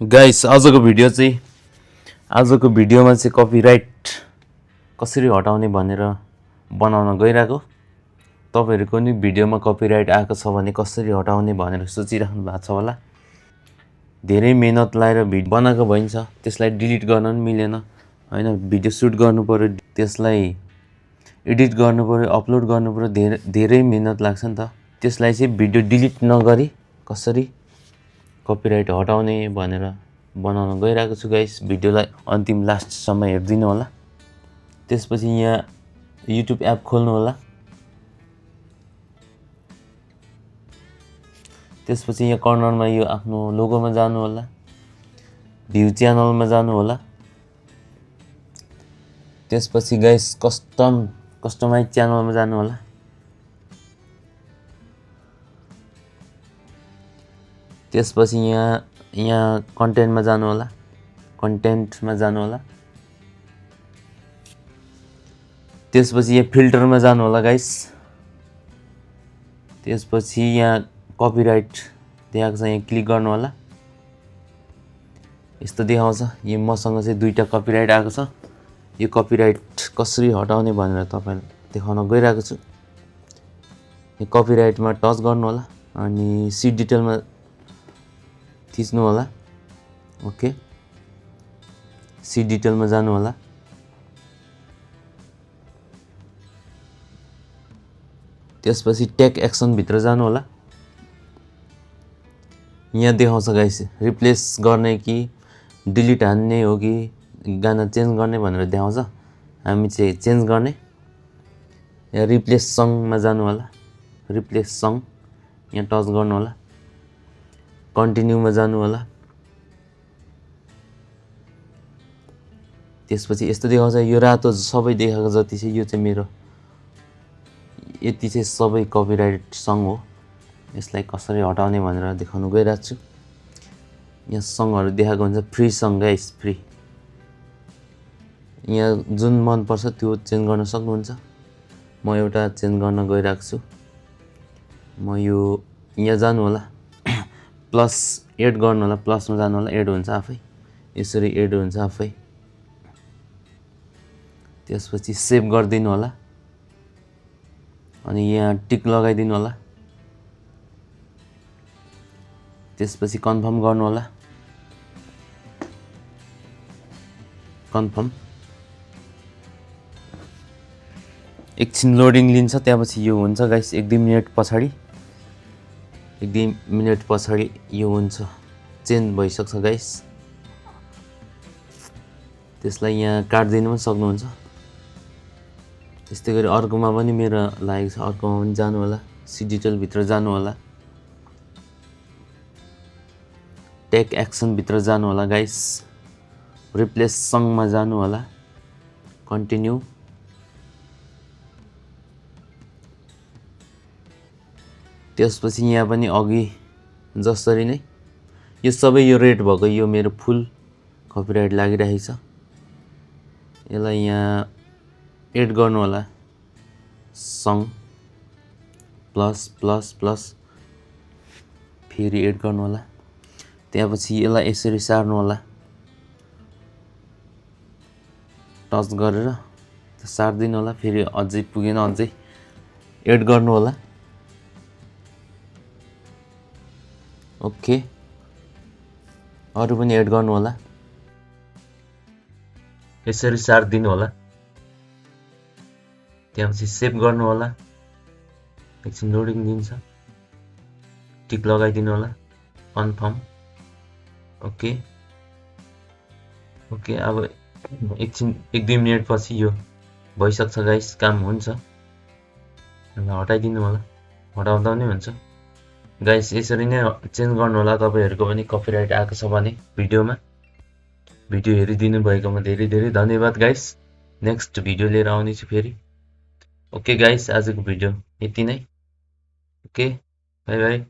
Guys आजको भिडियोमा चाहिँ कपिराइट कसरी हटाउने भनेर बनाउन गइरहेको। तपाईहरुको नि भिडियोमा कपिराइट आएको छ भने कसरी हटाउने भनेर सोचिराख्नु भएको छ होला। धेरै मेहनत लाएर भिडियो बनाएको भइन्छ, त्यसलाई डिलिट गर्न पनि मिलेन हैन। भिडियो सुट गर्नु पर्यो, त्यसलाई एडिट गर्नु पर्यो, अपलोड गर्नु पर्यो, धेरै मेहनत लाग्छ नि त। त्यसलाई चाहिँ भिडियो डिलिट नगरी कसरी कपिराइट हटाउने भनेर बनाउन गइरहेको छु गाइस। भिडियोलाई अन्तिम लास्टसम्म हेर्दिनु होला। त्यसपछि यहाँ युट्युब एप खोल्नु होला। त्यसपछि यहाँ कर्नरमा यो आफ्नो लोगोमा जानु होला, भ्यू च्यानलमा जानु होला। त्यसपछि गाइस कस्टमाइज च्यानलमा जानु होला। त्यसपछि यहाँ कन्टेन्टमा जानु होला, कन्टेन्टमा जानु होला। त्यसपछि यहाँ फिल्टरमा जानु होला गाइस। त्यसपछि यहाँ कपिराइट देखाएको छ, यहाँ क्लिक गर्नु होला। यस्तो देखाउँछ। यो मसँग चाहिँ दुईटा कपिराइट आएको छ। यो कपिराइट कसरी हटाउने भनेर तपाईहरुलाई देखाउन गइरहेको छु। यो कपिराइटमा टच गर्नु होला अनि सी डिटेलमा थिच्नु होला। ओके, सी डिटेलमा जानु होला। त्यसपछि टेक एक्सन भित्र जानु होला। यहाँ देखाउँछ गाइस, रिप्लेस गर्ने कि डिलिट हान्ने हो कि गाना चेन्ज गर्ने भनेर देखाउँछ। हामी चाहिँ चेन्ज गर्ने। यहाँ रिप्लेस सङमा जानु होला। रिप्लेस सङ यहाँ टच गर्नु होला। कन्टिन्यूमा जानु होला। त्यसपछि यस्तो देखाउँछ। यो रातो सबै देखाएको जति चाहिँ यो चाहिँ मेरो, यति चाहिँ सबै कपिराइट सङ हो। यसलाई कसरी हटाउने भनेर देखाउन गइरहेको छु। यहाँ सङहरु देखाएको हुन्छ, फ्री सङ गाइस, फ्री। यहाँ जुन मन पर्छ त्यो चेन्ज गर्न सक्नुहुन्छ। म एउटा चेन्ज गर्न गइरहेको छु। म यो यहाँ जानु होला, प्लस एड गर्नु होला। प्लसमा जानु होला, एड हुन्छ आफै। यसरी एड हुन्छ आफै। त्यसपछि सेभ गरिदिनु होला अनि यहाँ टिक लगाइदिनु होला। त्यसपछि कन्फर्म गर्नु होला। कन्फर्म। एकछिन लोडिङ लिन्छ, त्यसपछि यो हुन्छ गाइस। 1-2 मिनेट पछाडी, 1-2 मिनेट पछाडी यो हुन्छ, चेन्ज भइसक्छ गाइस। त्यसलाई यहाँ काट्दिनु पनि सक्नुहुन्छ। त्यस्तै गरी अर्कोमा पनि मेरो लागेको छ, अर्कोमा पनि जानु होला। सी डिटेल भित्र जानु होला। टेक एक्सन भित्र जानु होला गाइस। रिप्लेस सङमा जानु होला। कन्टिन्यू। त्यसपछि यहाँ पनि अघि जसरी नै यो सबै यो रेड भएको यो मेरो फुल कपिराइट लागिरहेको छ। यसलाई यहाँ एड गर्नु होला। सङ प्लस प्लस प्लस फेरि एड गर्नु होला। त्यसपछि यसलाई यसरी सार्नु होला, टच गरेर सार्दिनु होला। फेरि अझै पुगेन, अझै एड गर्नु होला। ओके, अरु पनि एड गर्नु होला। यसरी सार्दिनु होला। त्यसपछि सेभ गर्नु होला। एकछिन लोडिङ दिन्छ, टिक लगाइदिनु होला। कन्फर्म। Okay okay. अब एकछिन 1-2 मिनेट पछि यो भइसक्छ गाइस, काम हुन्छ। हटाइदिनु होला, हटाउँदा पनि हुन्छ गाइस। यसरी नै चेन्ज गर्नु होला। तपाईहरुको पनि कपिराइट आएको छ भने भिडियोमा। भिडियो हेरिदिनु भएकोमा धेरै धेरै धन्यवाद गाइस। नेक्स्ट भिडियो लिएर आउने छु फेरि। ओके गाइस, आजको भिडियो यति नै। Okay, bye bye.